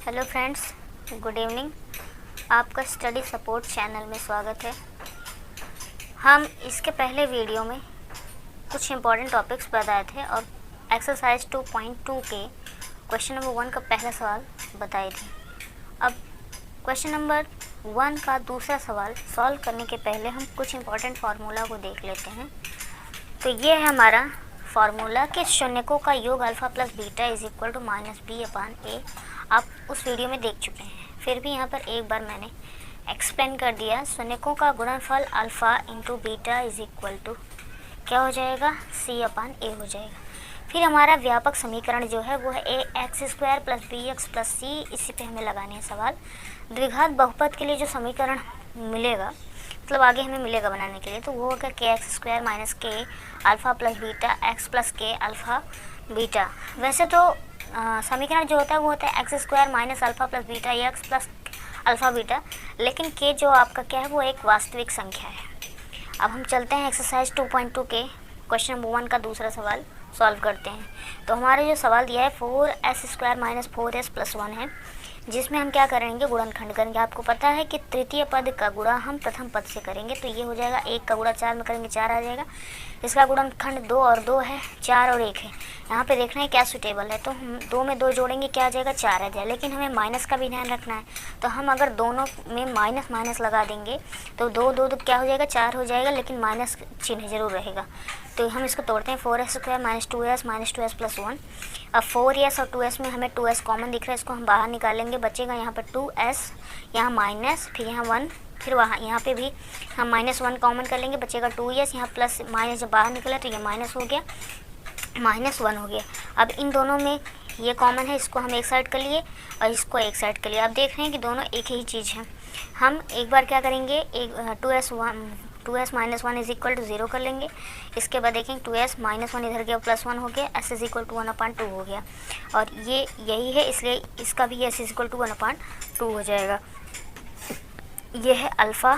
Hello friends, good evening. आपका study support channel में स्वागत है। हम इसके पहले वीडियो में कुछ इम्पॉर्टेंट टॉपिक्स बताए थे और एक्सरसाइज 2.2 के क्वेश्चन नंबर 1 का पहला सवाल बताए थे। अब क्वेश्चन नंबर 1 का दूसरा सवाल सॉल्व करने के पहले हम कुछ इम्पॉर्टेंट फार्मूला को देख लेते हैं। तो ये है हमारा फार्मूला कि शून्यकों का योग alpha plus beta is equal to minus B upon A. आप उस वीडियो में देख चुके हैं, फिर भी यहाँ पर एक बार मैंने एक्सप्लेन कर दिया। शून्यकों का गुणनफल alpha into beta is equal to क्या हो जाएगा, सी अपान ए हो जाएगा। फिर हमारा व्यापक समीकरण जो है वो है A X square plus B X plus C. इसी पे हमें लगाने हैं सवाल। द्विघात बहुपद के लिए जो समीकरण मिलेगा, मतलब आगे हमें मिलेगा बनाने के लिए, तो वो होगा के एक्स स्क्वायर माइनस के alpha plus beta x plus के अल्फ़ा बीटा। वैसे तो समीकरण जो होता है वो होता है x square minus alpha plus beta x plus alpha beta, लेकिन के जो आपका क्या है वो एक वास्तविक संख्या है। अब हम चलते हैं एक्सरसाइज 2.2 के क्वेश्चन नंबर 1 का दूसरा सवाल सॉल्व करते हैं। तो हमारे जो सवाल दिया है 4s square minus 4s plus 1 है, जिसमें हम क्या करेंगे, गुणनखंड करेंगे। आपको पता है कि तृतीय पद का गुणा हम प्रथम पद से करेंगे, तो ये हो जाएगा 1 का गुणा 4 में करेंगे 4 आ जाएगा। इसका गुणनखंड 2 और 2 है, 4 और 1 है। यहाँ पे देखना है क्या सुटेबल है, तो हम 2 में 2 जोड़ेंगे क्या आ जाएगा, 4 आ जाएगा। लेकिन हमें माइनस का भी ध्यान रखना है, तो हम अगर दोनों में माइनस माइनस लगा देंगे तो 2 2 तो क्या हो जाएगा, 4 हो जाएगा, लेकिन माइनस चिन्ह जरूर रहेगा। तो हम इसको तोड़ते हैं 4s square minus 2s plus 1। अब 4s और 2s में हमें 2s कॉमन दिख रहा है, इसको हम बाहर निकालेंगे। बचेगा यहाँ पर 2s, यहाँ माइनस, फिर यहाँ 1, फिर वहाँ यहाँ पे भी हम -1 कॉमन कर लेंगे, बचेगा 2s। यहाँ प्लस माइनस जब बाहर निकला तो ये माइनस हो गया, -1 हो गया। अब इन दोनों में ये कॉमन है, इसको हम एक साइड कर लिए और इसको एक साइड कर लिए। अब देख रहे हैं कि दोनों एक ही चीज़ है। हम एक बार क्या करेंगे, एक 2s minus 1 is equal to 0 कर लेंगे। इसके बाद देखेंगे 2s माइनस 1 इधर गया प्लस 1 हो गया, s इज इक्वल टू 1/2 हो गया। और ये यही है, इसलिए इसका भी s इज इक्वल टू 1/2 हो जाएगा। ये है अल्फ़ा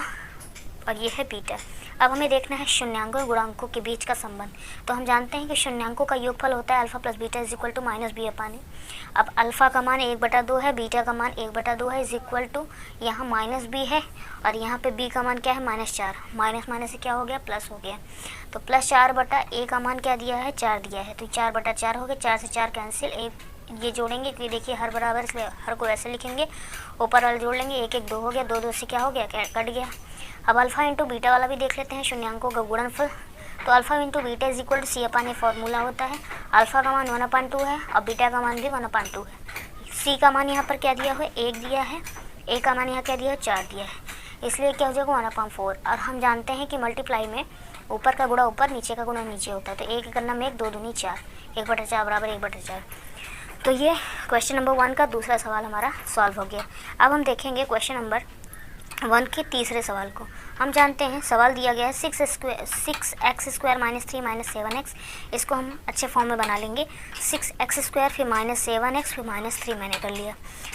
और ये है बीटा। अब हमें देखना है शून्यांकों और गुणांकों के बीच का संबंध। तो हम जानते हैं कि शून्यांकों का योगफल होता है alpha plus beta is equal to minus B upon A. अब अल्फ़ा का मान 1/2 है, बीटा का मान 1/2 है, इज इक्वल टू यहाँ माइनस बी है और यहाँ पे बी का मान क्या है, -4। माइनस माइनस से क्या हो गया, प्लस हो गया। तो +4/a का मान क्या दिया है, 4 दिया है, तो 4/4 हो गया। 4 से 4 कैंसिल, ये जोड़ेंगे क्योंकि देखिए हर बराबर, इसलिए हर को ऐसे लिखेंगे। ऊपर वाला जोड़ लेंगे, 1 1 2 हो गया, 2 2 से क्या हो गया, कट गया। अब अल्फ़ा इंटू बीटा वाला भी देख लेते हैं, शून्यांकों का गुणनफल। तो alpha into beta is equal to C upon A formula होता है। अल्फ़ा का मान 1/2 है और बीटा का मान भी 1/2 है। सी का मान यहाँ पर क्या दिया हुआ है, 1 दिया है। ए का मान यहाँ क्या दिया है, 4 दिया है, इसलिए क्या हो जाएगा 1/4। और हम जानते हैं कि मल्टीप्लाई में ऊपर का गुणा ऊपर, नीचे का गुणा नीचे होता है। तो 1 करना में 1, 2 दूनी 4, 1/4 बराबर 1/4। तो ये क्वेश्चन नंबर 1 का दूसरा सवाल हमारा सॉल्व हो गया। अब हम देखेंगे क्वेश्चन नंबर 1 के तीसरे सवाल को। हम जानते हैं सवाल दिया गया है 6x square minus 3 minus 7x। इसको हम अच्छे फॉर्म में बना लेंगे, 6x स्क्वायर फिर -7x फिर -3 मैंने कर लिया।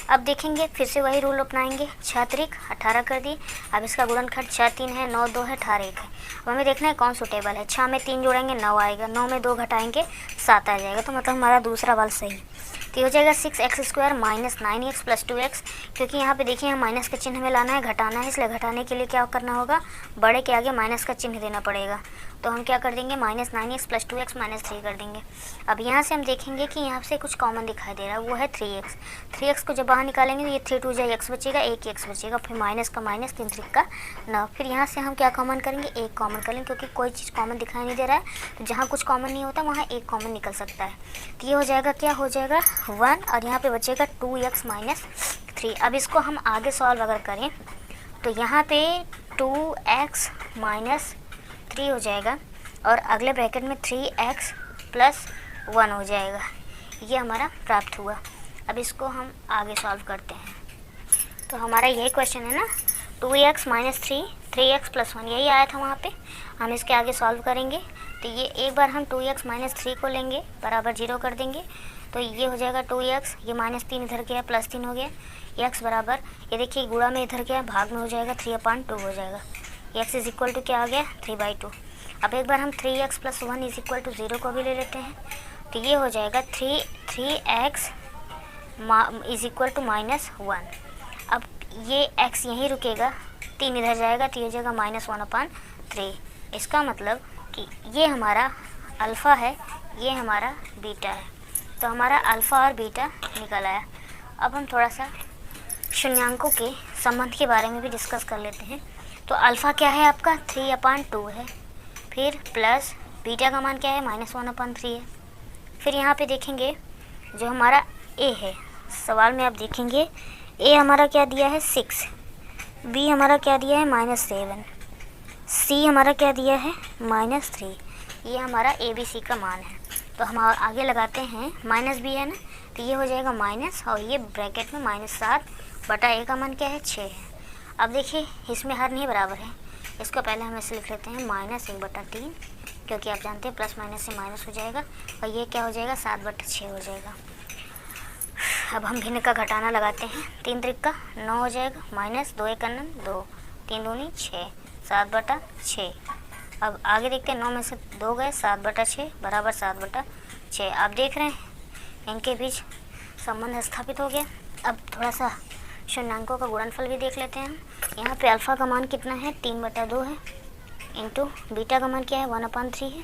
अब देखेंगे फिर से वही रूल अपनाएंगे, 6 त्रिक 18 कर दिए। अब इसका गुणनखंड 6 3 है, 9 2 है, 18 1 है। अब हमें देखना है कौन सुटेबल है। 6 में 3 जोड़ेंगे 9 आएगा, 9 में 2 घटाएंगे 7 आ जाएगा। तो मतलब हमारा दूसरा वाल सही। तो ये हो जाएगा 6x square minus 9x plus 2x। क्योंकि यहाँ पे देखिए माइनस का चिन्ह हमें लाना है, घटाना है, इसलिए घटाने के लिए क्या करना होगा, बड़े के आगे माइनस का चिन्ह देना पड़ेगा। तो हम क्या कर देंगे, -9x प्लस 2x -3 कर देंगे। अब यहाँ से हम देखेंगे कि यहाँ से कुछ कॉमन दिखाई दे रहा है, वो है 3x। 3x को जब बाहर निकालेंगे तो ये 3 2 जाए x बचेगा, 1 x बचेगा, फिर माइनस का माइनस, 3 3 का 9। फिर यहाँ से हम क्या कॉमन करेंगे, 1 कॉमन करेंगे, क्योंकि कोई चीज़ कॉमन दिखाई नहीं दे रहा है। तो जहाँ कुछ कॉमन नहीं होता वहाँ 1 कॉमन निकल सकता है। तो ये हो जाएगा, क्या हो जाएगा 1, और यहाँ पे बचेगा 2x माइनस 3। अब इसको हम आगे सॉल्व अगर करें तो यहाँ पे 2x माइनस 3 हो जाएगा और अगले ब्रैकेट में 3x प्लस 1 हो जाएगा। ये हमारा प्राप्त हुआ। अब इसको हम आगे सॉल्व करते हैं। तो हमारा यही क्वेश्चन है ना, 2x माइनस 3, 3x प्लस 1, यही आया था वहाँ पे। हम इसके आगे सॉल्व करेंगे तो ये एक बार हम 2x माइनस 3 को लेंगे, बराबर 0 कर देंगे। तो ये हो जाएगा 2x, ये -3 इधर गया, +3 हो गया, x बराबर, ये देखिए गुणा में इधर गया, भाग में हो जाएगा 3/2 हो जाएगा। x इज इक्वल टू क्या आ गया, 3/2। अब एक बार हम 3x plus 1 is equal to 0 को भी ले लेते हैं। तो ये हो जाएगा 3x इज इक्वल टू -1। अब ये x यहीं रुकेगा, 3 इधर जाएगा तो ये हो जाएगा -1/3। इसका मतलब कि ये हमारा अल्फ़ा है, ये हमारा बीटा है। तो हमारा अल्फ़ा और बीटा निकल आया। अब हम थोड़ा सा शून्यांकों के संबंध के बारे में भी डिस्कस कर लेते हैं। तो अल्फ़ा क्या है आपका 3/2 है, फिर प्लस बीटा का मान क्या है -1/3 है। फिर यहाँ पे देखेंगे जो हमारा a है, सवाल में आप देखेंगे a हमारा क्या दिया है 6, b हमारा क्या दिया है -7, c हमारा क्या दिया है -3। ये हमारा ABC का मान है। तो हम आगे लगाते हैं, -b है ना, तो ये हो जाएगा माइनस, और ये ब्रैकेट में -7/a का मान क्या है 6 है। अब देखिए इसमें हर नहीं बराबर है, इसको पहले हम ऐसे लिख लेते हैं -1/3, क्योंकि आप जानते हैं प्लस माइनस से माइनस हो जाएगा, और ये क्या हो जाएगा 7/6 हो जाएगा। अब हम भिन्न का घटाना लगाते हैं, 3 त्रिक 9 हो जाएगा, -2 1 2, 3 दूनी 6, 7/6। अब आगे देखते हैं, 9 में से 2 गए, 7/6 बराबर 7/6। आप देख रहे हैं इनके बीच संबंध स्थापित हो गया। अब थोड़ा सा शून्यांकों का गुणनफल भी देख लेते हैं हम। यहाँ पे अल्फ़ा का मान कितना है 3/2 है, इंटू बीटा का मान क्या है 1/3 है,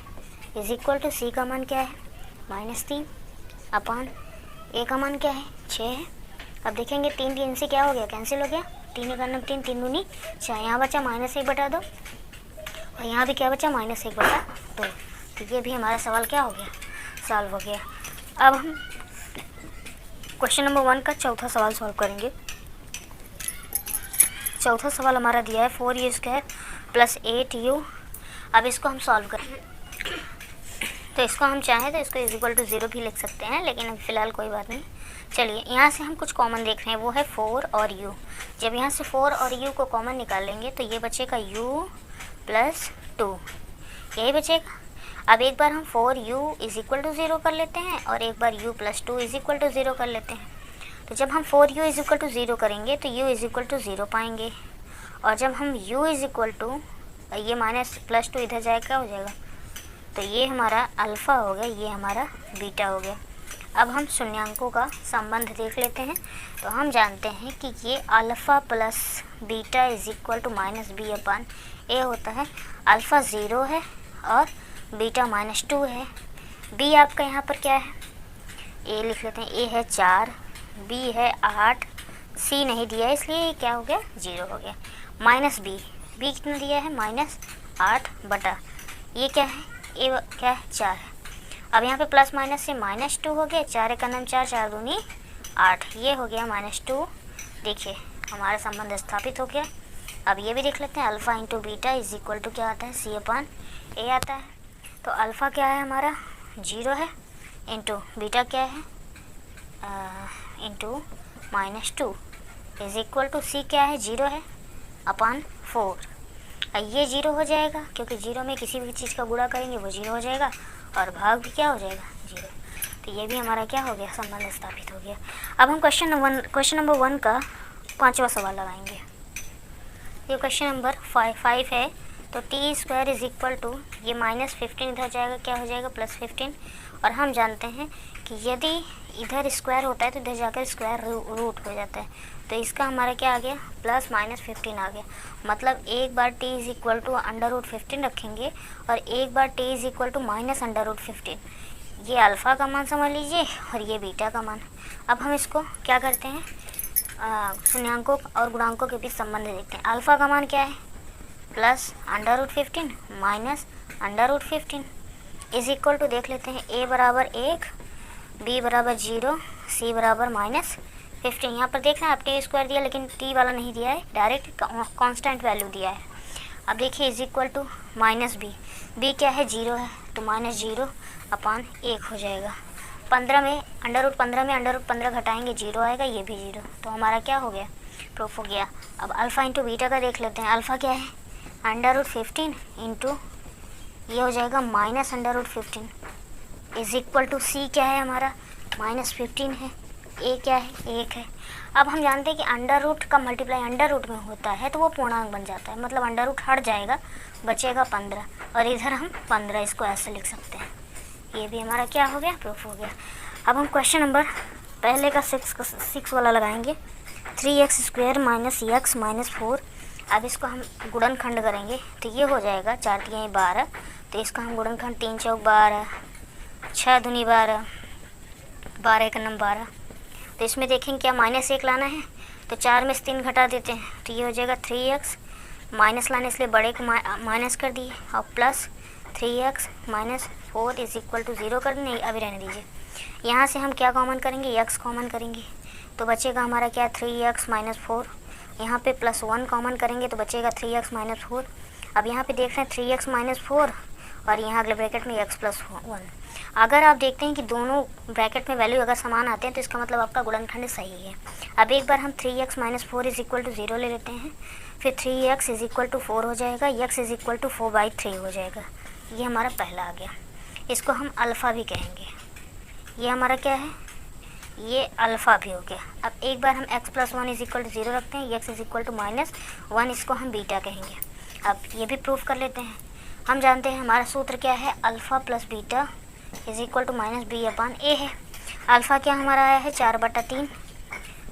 इज इक्वल टू सी का मान क्या है -3 अपान ए का मान क्या है 6 है। अब देखेंगे 3 3 से क्या हो गया, कैंसिल हो गया, 3 1 3, 3 दूनी 6, यहाँ बचा -1/2, और यहाँ भी क्या बचा -1/2। तो ये भी हमारा सवाल क्या हो गया, सॉल्व हो गया। अब हम क्वेश्चन नंबर 1 का चौथा सवाल सॉल्व करेंगे। चौथा सवाल हमारा दिया है 4u² + 8u। अब इसको हम सॉल्व करें, तो इसको हम चाहें तो इसको इज इक्वल टू 0 भी लिख सकते हैं, लेकिन अभी फ़िलहाल कोई बात नहीं। चलिए यहाँ से हम कुछ कॉमन देख रहे हैं, वो है 4 और u। जब यहाँ से 4 और u को कॉमन निकालेंगे तो ये बचेगा u + 2, यही बचेगा। अब एक बार हम 4u = 0 कर लेते हैं, और एक बार u + 2 = 0 कर लेते हैं। तो जब हम 4u = 0 करेंगे तो u = 0 पाएंगे, और जब हम u ये -+2 इधर जाएगा क्या हो जाएगा, तो ये हमारा अल्फ़ा हो गया, ये हमारा बीटा हो गया। अब हम शून्यांकों का संबंध देख लेते हैं। तो हम जानते हैं कि ये अल्फ़ा + बीटा = -b/a होता है। अल्फ़ा 0 है और बीटा -2 है। b आपका यहाँ पर क्या है, a लिख लेते हैं, a है 4, b है 8, c नहीं दिया है इसलिए ये क्या हो गया 0 हो गया। -b कितना दिया है -8 ये क्या है a क्या है 4 है। अब यहाँ पे प्लस माइनस से -2 हो गया, 4 1 4, 4 दूनी 8, ये हो गया -2। देखिए हमारा संबंध स्थापित हो गया। अब ये भी देख लेते हैं, अल्फ़ा × बीटा = क्या आता है c/a आता है। तो अल्फ़ा क्या है हमारा 0 है, इंटू बीटा क्या है इंटू -2 = c क्या है 0 है अपान 4। ये 0 हो जाएगा, क्योंकि 0 में किसी भी चीज़ का गुणा करेंगे वो 0 हो जाएगा, और भाग भी क्या हो जाएगा 0। तो ये भी हमारा क्या हो गया, संबंध स्थापित हो गया। अब हम क्वेश्चन नंबर 1 का 5वां सवाल लगाएंगे। ये क्वेश्चन नंबर 5 है। तो t² = ये -15 इधर जाएगा क्या हो जाएगा +15, और हम जानते हैं कि यदि इधर स्क्वायर होता है तो इधर जाकर स्क्वायर रूट हो जाता है। तो इसका हमारा क्या आ गया +-15 आ गया। मतलब एक बार t = √15 रखेंगे, और एक बार t = -√15। ये अल्फ़ा का मान समझ लीजिए, और ये बीटा का मान। अब हम इसको क्या करते हैं, शून्यांकों और गुणांकों के बीच संबंध देखते हैं। अल्फ़ा का मान क्या है +√15 -√15 = देख लेते हैं, a = 1, b = 0, c = -15। यहाँ पर देख रहे हैं आप t² दिया, लेकिन t वाला नहीं दिया है, डायरेक्ट कांस्टेंट वैल्यू दिया है। अब देखिए इज इक्वल टू -b क्या है 0 है, तो -0 अपान 1 हो जाएगा। 15 में √15 घटाएंगे 0 आएगा, ये भी 0। तो हमारा क्या हो गया, प्रूफ हो गया। अब अल्फ़ा × बीटा का देख लेते हैं। अल्फ़ा क्या है √15 इंटू ये हो जाएगा -√15 इज इक्वल टू c क्या है हमारा -15 है, a क्या है 1 है। अब हम जानते हैं कि अंडर रूट का मल्टीप्लाई अंडर रूट में होता है तो वो पूर्णांक बन जाता है, मतलब अंडर रूट हट जाएगा, बचेगा 15, और इधर हम 15 इसको ऐसे लिख सकते हैं। ये भी हमारा क्या हो गया, प्रूफ हो गया। अब हम क्वेश्चन नंबर पहले का 6 वाला लगाएंगे। 3x² minus x minus 4। अब इसको हम गुणनखंड करेंगे तो ये हो जाएगा 4 तियाई 12। तो इसका हम गुणनखंड 3 चौक 12, 6 दूनी 12, 12 एक नम 12। तो इसमें देखेंगे क्या -1 लाना है, तो 4 में से 3 घटा देते हैं तो ये हो जाएगा 3x। माइनस लाने इसलिए बड़े को माइनस कर दिए और plus 3x minus 4 is equal to 0 कर नहीं, अभी रहने दीजिए। यहाँ से हम क्या कॉमन करेंगे, x कॉमन करेंगे तो बचेगा हमारा क्या 3x माइनस 4। यहाँ पे +1 कॉमन करेंगे तो बचेगा 3x माइनस 4। अब यहाँ पे देख रहे हैं 3x माइनस 4 और यहाँ अगले ब्रैकेट में x + 1। अगर आप देखते हैं कि दोनों ब्रैकेट में वैल्यू अगर समान आते हैं तो इसका मतलब आपका गुणनखंड सही है। अब एक बार हम 3x minus 4 is equal to 0 ले लेते हैं, फिर 3x इज इक्वल टू 4 हो जाएगा, x इज इक्वल टू 4/3 हो जाएगा। ये हमारा पहला आ गया, इसको हम अल्फ़ा भी कहेंगे। ये हमारा क्या है, ये अल्फ़ा भी हो गया। अब एक बार हम x + 1 इज इक्वल टू 0 रखते हैं, x इज इक्वल टू -1, इसको हम बीटा कहेंगे। अब ये भी प्रूफ कर लेते हैं। हम जानते हैं हमारा सूत्र क्या है, alpha plus beta is equal to -b/a है। अल्फ़ा क्या हमारा आया है 4/3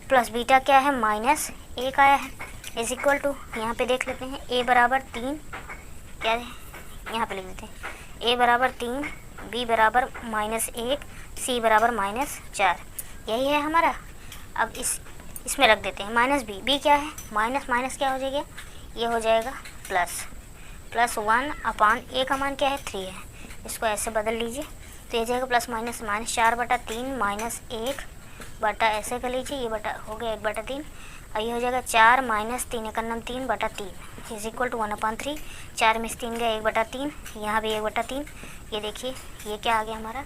प्लस बीटा क्या है -1 आया है, इज इक्वल टू यहाँ पे देख लेते हैं a बराबर 3, क्या है यहाँ पे लिख देते हैं a बराबर 3, b बराबर -1, c बराबर -4। यही है हमारा। अब इसमें रख देते हैं -b। b क्या है, माइनस क्या हो जाएगा, ये हो जाएगा +1 अपान a का मान क्या है 3 है, इसको ऐसे बदल लीजिए तो ये जाएगा +-4/3 -1 बटा ऐसे कर लीजिए, ये बटा हो गया 1/3 और ये हो जाएगा 4 - 3 एकन्नम 3/3 इज इक्वल टू 1/3। 4 में से 3 गया 1/3, यहाँ भी 1/3। ये देखिए ये क्या आ गया हमारा,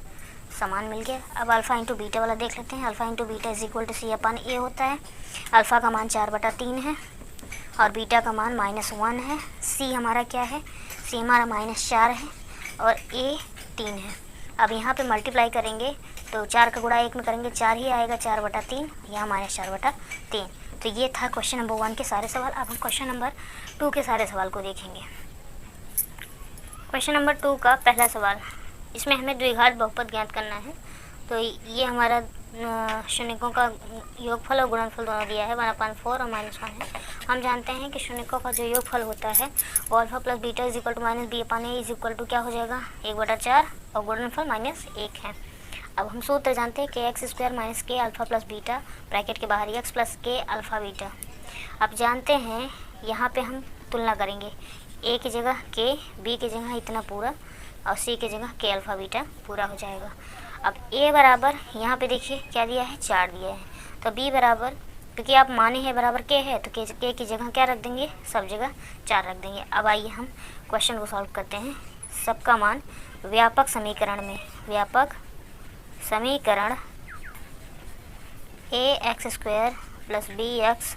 समान मिल गया। अब अल्फ़ा इंटू बीटा वाला देख लेते हैं। Alpha into beta is equal to c/a होता है। अल्फ़ा का मान 4/3 है और बीटा का मान -1 है। c हमारा क्या है, c हमारा -4 है और a 3 है। अब यहाँ पे मल्टीप्लाई करेंगे तो 4 का गुणा 1 में करेंगे 4 ही आएगा, 4/3, यहाँ -4/3। तो ये था क्वेश्चन नंबर 1 के सारे सवाल। अब हम क्वेश्चन नंबर 2 के सारे सवाल को देखेंगे। क्वेश्चन नंबर 2 का पहला सवाल, इसमें हमें द्विघात बहुपद ज्ञात करना है। तो ये हमारा शून्यकों का योगफल और गुणनफल दोनों दिया है, 1/4 और -1 है। हम जानते हैं कि शून्यकों का जो योगफल होता है वो alpha plus beta is equal to -b/a is equal to क्या हो जाएगा 1/4 और गुणनफल -1 है। अब हम सूत्र जानते हैं कि x² minus k alpha plus beta bracket के बाहर x plus k alpha beta. अब जानते हैं यहाँ पे हम तुलना करेंगे, a की जगह k, b की जगह इतना पूरा और c की जगह k अल्फ़ा बीटा पूरा हो जाएगा। अब a बराबर यहाँ पे देखिए क्या दिया है 4 दिया है, तो b बराबर, क्योंकि आप माने हैं बराबर k है तो k की जगह क्या रख देंगे, सब जगह 4 रख देंगे। अब आइए हम क्वेश्चन को सॉल्व करते हैं। सबका मान व्यापक समीकरण में, व्यापक समीकरण ax² plus bx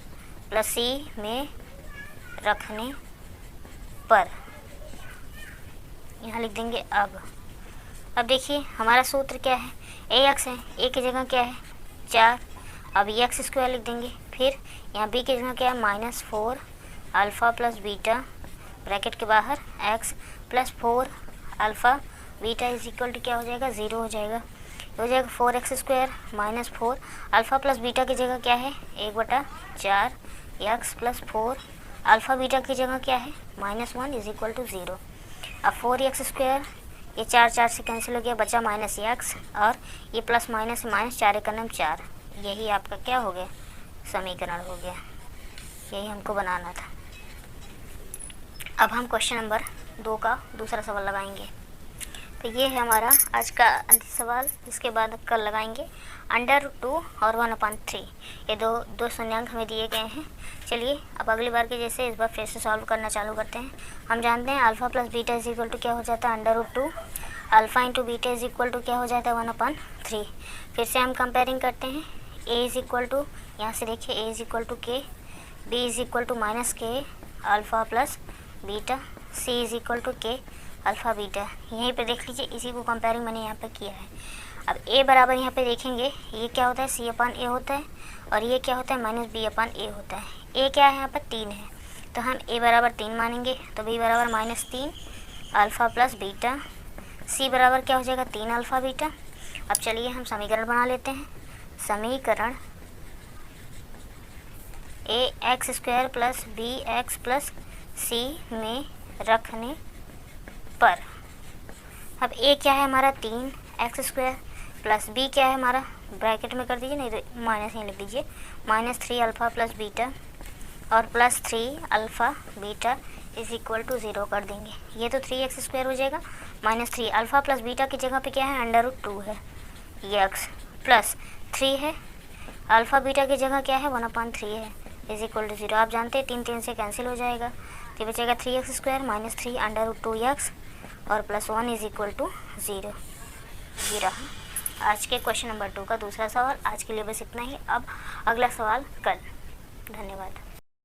plus c में रखने पर यहाँ लिख देंगे। अब देखिए हमारा सूत्र क्या है, ax है, a की जगह क्या है 4, अब x² लिख देंगे, फिर यहाँ b की जगह क्या है -4 अल्फ़ा प्लस बीटा ब्रैकेट के बाहर x plus 4 alpha beta is equal to क्या हो जाएगा 0 हो जाएगा। हो जाएगा 4x² -4 अल्फ़ा प्लस बीटा की जगह क्या है 1/4 x प्लस 4 अल्फ़ा बीटा की जगह क्या है -1 इज इक्वल टू 0। अब 4x², ये 4 से कैंसिल हो गया, बचा -x और ये प्लस माइनस -4 एकन्नम 4। यही आपका क्या हो गया, समीकरण हो गया। यही हमको बनाना था। अब हम क्वेश्चन नंबर 2 का दूसरा सवाल लगाएंगे। तो ये है हमारा आज का अंतिम सवाल, इसके बाद कल लगाएंगे √2 और 1/3। ये दो शून्यांक हमें दिए गए हैं। चलिए अब अगली बार के जैसे इस बार फिर से सॉल्व करना चालू करते हैं। हम जानते हैं alpha plus beta is equal to क्या हो जाता है √2, alpha into beta is equal to क्या हो जाता है 1/3। फिर से हम कंपेयरिंग करते हैं, a इज इक्वल टू, यहाँ से देखिए a is equal to k, b is equal to -k alpha plus beta, c is equal to k alpha beta. यहीं पे देख लीजिए, इसी को कंपेयरिंग मैंने यहाँ पे किया है। अब a बराबर यहाँ पे देखेंगे, ये क्या होता है c/a होता है और ये क्या होता है -b/a होता है। a क्या है यहाँ पर 3 है, तो हम a बराबर 3 मानेंगे, तो b बराबर -3 अल्फ़ा प्लस बीटा, c बराबर क्या हो जाएगा 3 अल्फ़ा बीटा। अब चलिए हम समीकरण बना लेते हैं। समीकरण A X square plus B X plus C में रखने पर, अब ए क्या है हमारा 3x स्क्वायर प्लस बी क्या है हमारा, ब्रैकेट में कर दीजिए, नहीं माइनस यहाँ लिख दीजिए, -3 अल्फ़ा प्लस बीटा और plus 3 alpha beta is equal to 0 कर देंगे। ये तो 3x स्क्वायर हो जाएगा, -3 अल्फ़ा प्लस बीटा की जगह पे क्या है √2 है, ये x प्लस 3 है, अल्फ़ा बीटा की जगह क्या है 1/3 है, इज इक्वल टू 0। आप जानते हैं 3 से कैंसिल हो जाएगा, तो बचेगा 3x स्क्वायर -3 √2x और प्लस 1 इज इक्वल टू 0। ये रहा आज के क्वेश्चन नंबर 2 का दूसरा सवाल। आज के लिए बस इतना ही, अब अगला सवाल कल। धन्यवाद।